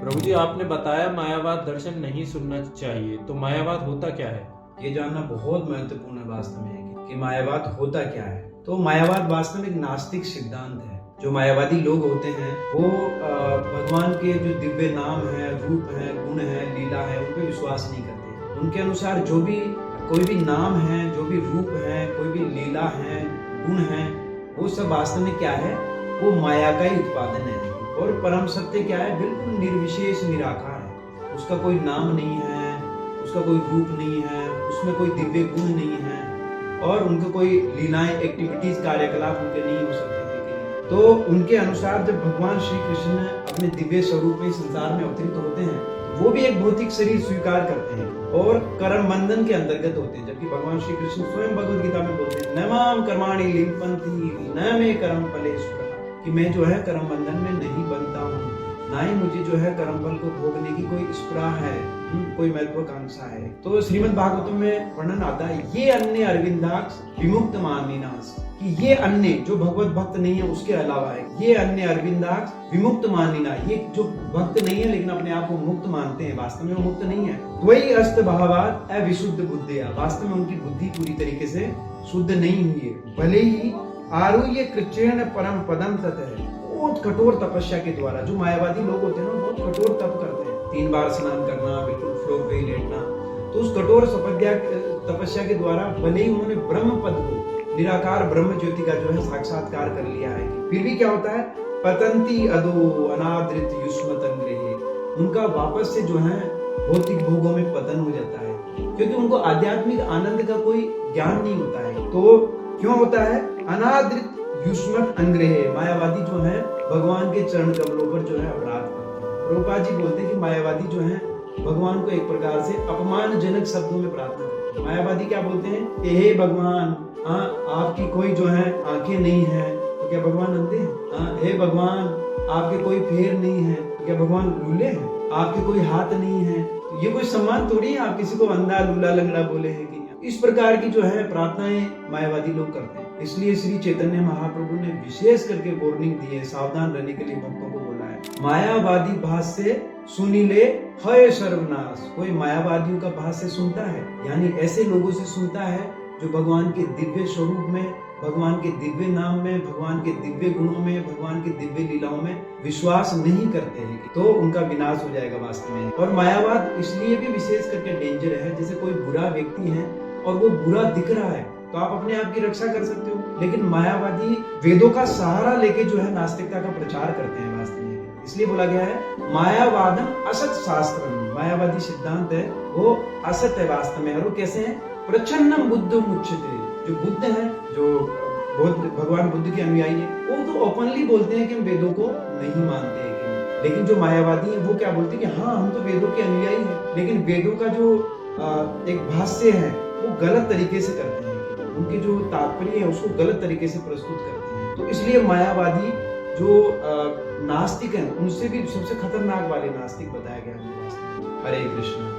प्रभु जी, आपने बताया मायावाद दर्शन नहीं सुनना चाहिए, तो मायावाद होता क्या है? ये जानना बहुत महत्वपूर्ण है वास्तव में कि मायावाद होता क्या है। तो मायावाद वास्तव में एक नास्तिक सिद्धांत है। जो मायावादी लोग होते हैं वो भगवान के जो दिव्य नाम है, रूप है, गुण है, लीला है, उन पर विश्वास नहीं करते। उनके अनुसार जो भी कोई भी नाम है, जो भी रूप है, कोई भी लीला है, गुण है, वो सब वास्तव में क्या है, वो माया का ही उत्पादन है। और परम सत्य क्या है, बिल्कुल निर्विशेष निराकार है। उसका कोई नाम नहीं है, उसका कोई रूप नहीं है, उसमें कोई दिव्य गुण नहीं है, और उनके कोई लीलाएं, एक्टिविटीज, कार्यकलाप उनके नहीं हो सकते थे। तो उनके अनुसार जब भगवान श्री कृष्ण अपने दिव्य स्वरूप में संसार में अवतरित होते हैं, वो भी एक भौतिक शरीर स्वीकार करते हैं और कर्म बंधन के अंतर्गत होते हैं। जबकि भगवान श्री कृष्ण स्वयं भगवद गीता में बोलते हैं, न माम कर्माणि लिप्यन्ति न मे कर्म फले स्पृहा, कि मैं जो है कर्म बंधन में नहीं बनता हूँ, ना ही मुझे जो है कर्म फल को भोगने की कोई स्पृहा है, कोई महत्वाकांक्षा है। तो श्रीमद् भागवतम में वर्णन आता है, ये अन्य अरविंदाक्ष विमुक्त मानिनास, कि ये अन्य जो भगवत भक्त नहीं है उसके अलावा है। ये अन्य अरविंदाक्ष विमुक्त मानिना, ये जो भक्त नहीं है लेकिन अपने आप को मुक्त मानते हैं, वास्तव में वो मुक्त नहीं है। वही अस्त भावात अविशुद्ध बुद्धिया, वास्तव में उनकी बुद्धि पूरी तरीके से शुद्ध नहीं हुई है। भले ही आरुह्य कृच्छ्रेण परम पदम तत् है, बहुत कठोर तपस्या के द्वारा। जो मायावादी लोग होते हैं ना, बहुत कठोर तप करते हैं, 3 बार स्नान करना, बिल्कुल फ्लोर पे ही लेटना। तो उस कठोर तपस्या के द्वारा भले ही उन्होंने ब्रह्म पद को, निराकार ब्रह्म ज्योति का जो है साक्षात्कार कर लिया है, फिर भी क्या होता है, पतंती अदो अनादृत युष्मत अंग्रेहे, उनका वापस से जो है भौतिक भोगों में पतन हो जाता है, क्योंकि उनको आध्यात्मिक आनंद का कोई ज्ञान नहीं होता है। तो क्यों होता है, अनादृत युष्मत अंग्रेहे, मायावादी जो है भगवान के चरण कमलों पर जो है अपराध करते हैं। प्रभुपाद जी बोलते हैं कि मायावादी जो है भगवान को एक प्रकार से अपमानजनक शब्दों में प्रार्थना करते हैं। मायावादी क्या बोलते हैं, हे भगवान, आपकी कोई जो है आंखें नहीं है तो क्या भगवान अंधे हैं? हे भगवान, आपके कोई पैर नहीं है तो क्या भगवान लूले हैं? आपके कोई हाथ नहीं है, तो ये कोई सम्मान थोड़ी है आप किसी को अंधा, लूला, लंगड़ा बोले हैं कि इस प्रकार की जो है प्रार्थनाएं मायावादी लोग करते हैं। इसलिए श्री चैतन्य महाप्रभु ने विशेष करके वार्निंग दी है, सावधान रहने के लिए भक्तों को बोला है। मायावादी भाष्य सुनी ले हय सर्वनाश, कोई मायावादियों का भाष्य सुनता है, यानी ऐसे लोगों से सुनता है जो भगवान के दिव्य स्वरूप में, भगवान के दिव्य नाम में, भगवान के दिव्य गुणों में, भगवान की दिव्य लीलाओं में विश्वास नहीं करते हैं, तो उनका विनाश हो जाएगा वास्तव में। और मायावाद इसलिए भी विशेष करके डेंजर है, जैसे कोई बुरा व्यक्ति है और वो बुरा दिख रहा है तो आप अपने आप की रक्षा कर सकते हो, लेकिन मायावादी वेदों का सहारा लेके जो है नास्तिकता का प्रचार करते हैं वास्तव में। इसलिए बोला गया है मायावादम असत शास्त्रम, मायावादी सिद्धांत है वो असत है वास्तव में। और वो कैसे है, प्रच्छन्नम बुद्ध मुच्यते, जो बुद्ध है, जो भगवान बुद्ध के अनुयायी है, वो तो ओपनली बोलते हैं कि हम वेदों को नहीं मानते हैं, लेकिन जो मायावादी है वो क्या बोलते हैं कि हाँ हम तो वेदों के अनुयायी हैं, लेकिन वेदों का जो एक भाष्य है वो गलत तरीके से करते हैं, उनके जो तात्पर्य है उसको गलत तरीके से प्रस्तुत करते हैं। तो इसलिए मायावादी जो नास्तिक हैं, उनसे भी सबसे खतरनाक वाले नास्तिक बताया गया है। हरे कृष्ण।